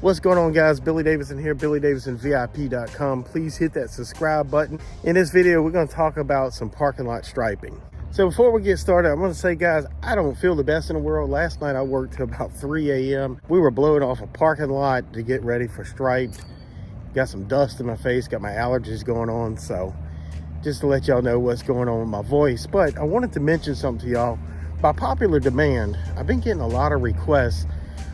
What's going on, guys? Billy Davison here, BillyDavisonVIP.com. Please hit that subscribe button. In this video, we're going to talk about some parking lot striping. So before we get started, I'm going to say, guys, I don't feel the best in the world. Last night I worked till about 3 a.m. We were blowing off a parking lot to get ready for striped. Got some dust in my face, got my allergies going on. So just to let y'all know what's going on with my voice. But I wanted to mention something to y'all. By popular demand, I've been getting a lot of requests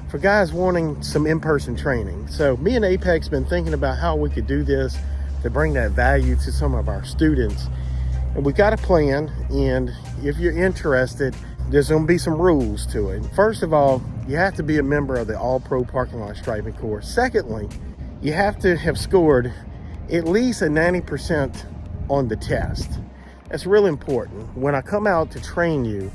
for guys wanting some in-person training. So me and Apex been thinking about how we could do this to bring that value to some of our students. And we got a plan, and if you're interested, there's gonna be some rules to it. First of all, you have to be a member of the All-Pro Parking Lot Striping course. Secondly, you have to have scored at least a 90% on the test. That's really important. When I come out to train you,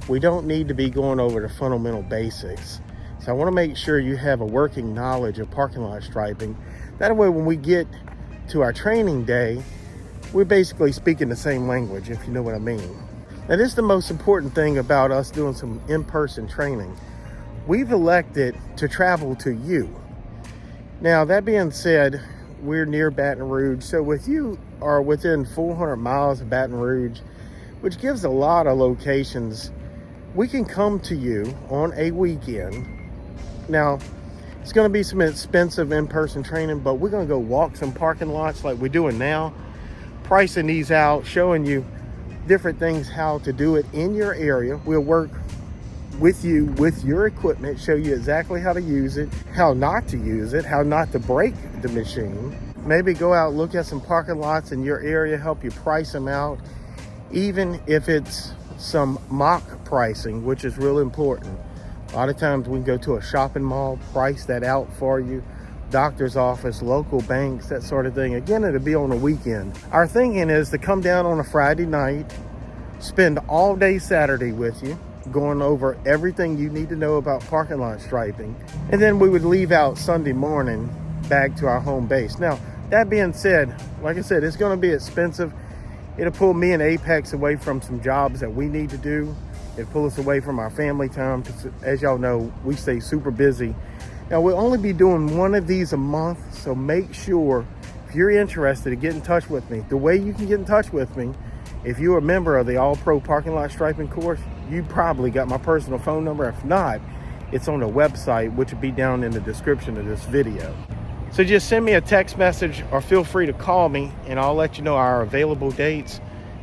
we don't need to be going over the fundamental basics. So I want to make sure you have a working knowledge of parking lot striping. That way, when we get to our training day, we're basically speaking the same language, if you know what I mean. Now, this is the most important thing about us doing some in-person training. We've elected to travel to you. Now, that being said, we're near Baton Rouge. So if you are within 400 miles of Baton Rouge, which gives a lot of locations, we can come to you on a weekend. Now, it's going to be some expensive in-person training, but we're going to go walk some parking lots like we're doing now, pricing these out, showing you different things, how to do it in your area. We'll work with you with your equipment, show you exactly how to use it, how not to use it, how not to break the machine. Maybe go out, look at some parking lots in your area, help you price them out, even if it's some mock pricing, which is really important. A lot of times we can go to a shopping mall, price that out for you, doctor's office, local banks, that sort of thing. Again, it'll be on the weekend. Our thinking is to come down on a Friday night, spend all day Saturday with you, going over everything you need to know about parking lot striping. And then we would leave out Sunday morning back to our home base. Now, that being said, like I said, it's going to be expensive. It'll pull me and Apex away from some jobs that we need to do. It'll pull us away from our family time, because as y'all know, we stay super busy. Now, we'll only be doing one of these a month, so make sure if you're interested to get in touch with me. The way you can get in touch with me, if you're a member of the All-Pro Parking Lot Striping course, you probably got my personal phone number. If not, it's on the website, which will be down in the description of this video. So just send me a text message or feel free to call me, and I'll let you know our available dates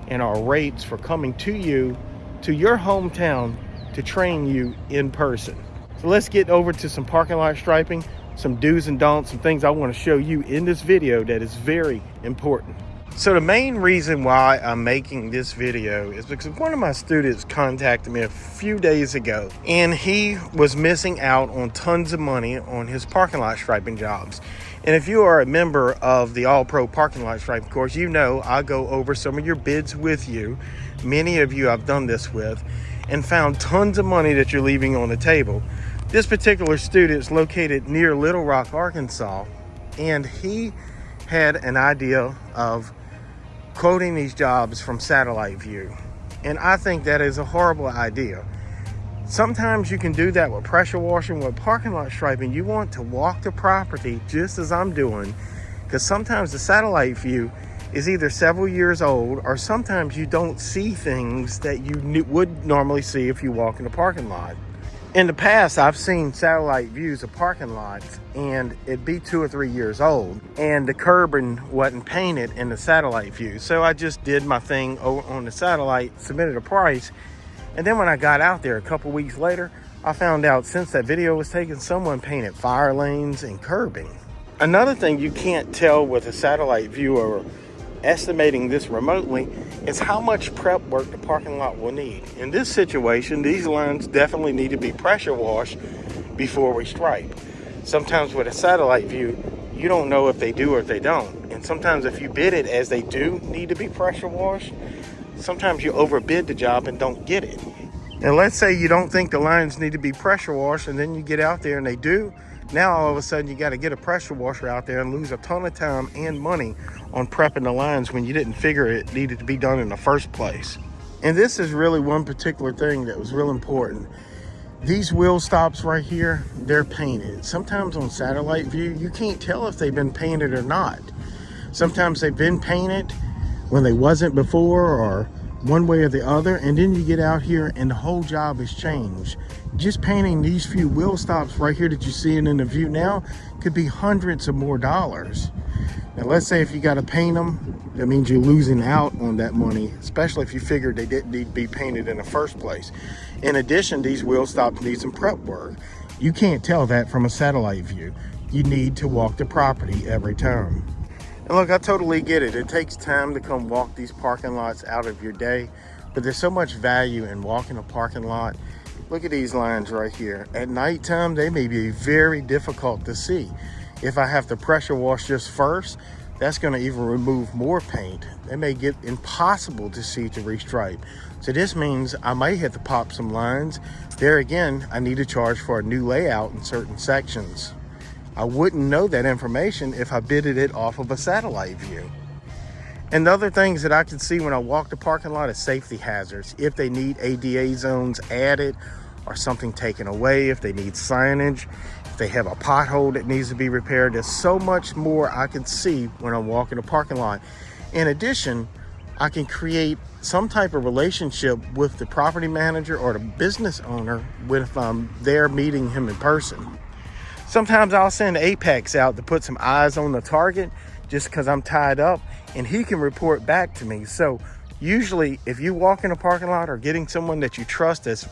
and our rates for coming to you, to your hometown, to train you in person. So let's get over to some parking lot striping, some do's and don'ts, some things I want to show you in this video that is very important. So the main reason why I'm making this video is because one of my students contacted me a few days ago, and he was missing out on tons of money on his parking lot striping jobs. And if you are a member of the All-Pro Parking Lot Striping course, you know I go over some of your bids with you. Many of you I've done this with, and found tons of money that you're leaving on the table. This particular student is located near Little Rock, Arkansas, and he had an idea of quoting these jobs from satellite view. And I think that is a horrible idea. Sometimes you can do that with pressure washing. With parking lot striping, you want to walk the property just as I'm doing, because sometimes the satellite view is either several years old, or sometimes you don't see things that you would normally see if you walk in the parking lot. In the past, I've seen satellite views of parking lots, and it'd be 2 or 3 years old, and the curbing wasn't painted in the satellite view. So I just did my thing on the satellite, submitted a price, and then when I got out there a couple weeks later, I found out since that video was taken, someone painted fire lanes and curbing. Another thing you can't tell with a satellite view or estimating this remotely is how much prep work the parking lot will need. In this situation, these lines definitely need to be pressure washed before we stripe. Sometimes with a satellite view, you don't know if they do or if they don't. And sometimes if you bid it as they do need to be pressure washed, sometimes you overbid the job and don't get it. And let's say you don't think the lines need to be pressure washed, and then you get out there and they do. Now all of a sudden you got to get a pressure washer out there and lose a ton of time and money on prepping the lines when you didn't figure it needed to be done in the first place. And this is really one particular thing that was real important. These wheel stops right here, they're painted. Sometimes on satellite view, you can't tell if they've been painted or not. Sometimes they've been painted when they wasn't before, or one way or the other, and then you get out here and the whole job has changed. Just painting these few wheel stops right here that you're seeing in the view now could be hundreds of more dollars. Now let's say if you got to paint them, that means you're losing out on that money, especially if you figured they didn't need to be painted in the first place. In addition, these wheel stops need some prep work. You can't tell that from a satellite view. You need to walk the property every time. And look, I totally get it. It takes time to come walk these parking lots out of your day, but there's so much value in walking a parking lot. Look at these lines right here. At nighttime, they may be very difficult to see. If I have to pressure wash this first, that's going to even remove more paint. They may get impossible to see to restripe. So this means I might have to pop some lines. There again, I need to charge for a new layout in certain sections. I wouldn't know that information if I bidded it off of a satellite view. And the other things that I can see when I walk the parking lot is safety hazards. If they need ADA zones added or something taken away, if they need signage, if they have a pothole that needs to be repaired, there's so much more I can see when I'm walking the parking lot. In addition, I can create some type of relationship with the property manager or the business owner if I'm there meeting him in person. Sometimes I'll send Apex out to put some eyes on the target just because I'm tied up, and he can report back to me. So usually if you walk in a parking lot or getting someone that you trust that's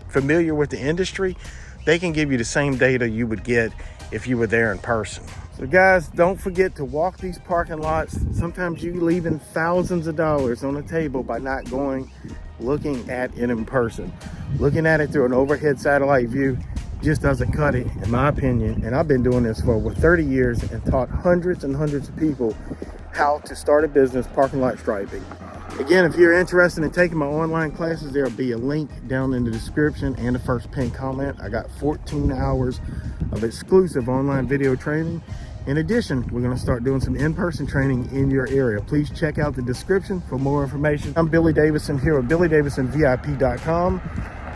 familiar with the industry, they can give you the same data you would get if you were there in person. So guys, don't forget to walk these parking lots. Sometimes you're leaving thousands of dollars on the table by not going, looking at it in person. Looking at it through an overhead satellite view just doesn't cut it, in my opinion. And I've been doing this for over 30 years and taught hundreds and hundreds of people how to start a business parking lot striping. Again, if you're interested in taking my online classes, there'll be a link down in the description and the first pinned comment. I got 14 hours of exclusive online video training. In addition, we're going to start doing some in-person training in your area. Please check out the description for more information. I'm Billy Davison here at BillyDavisonVIP.com.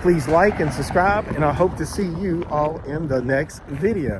Please like and subscribe, and I hope to see you all in the next video.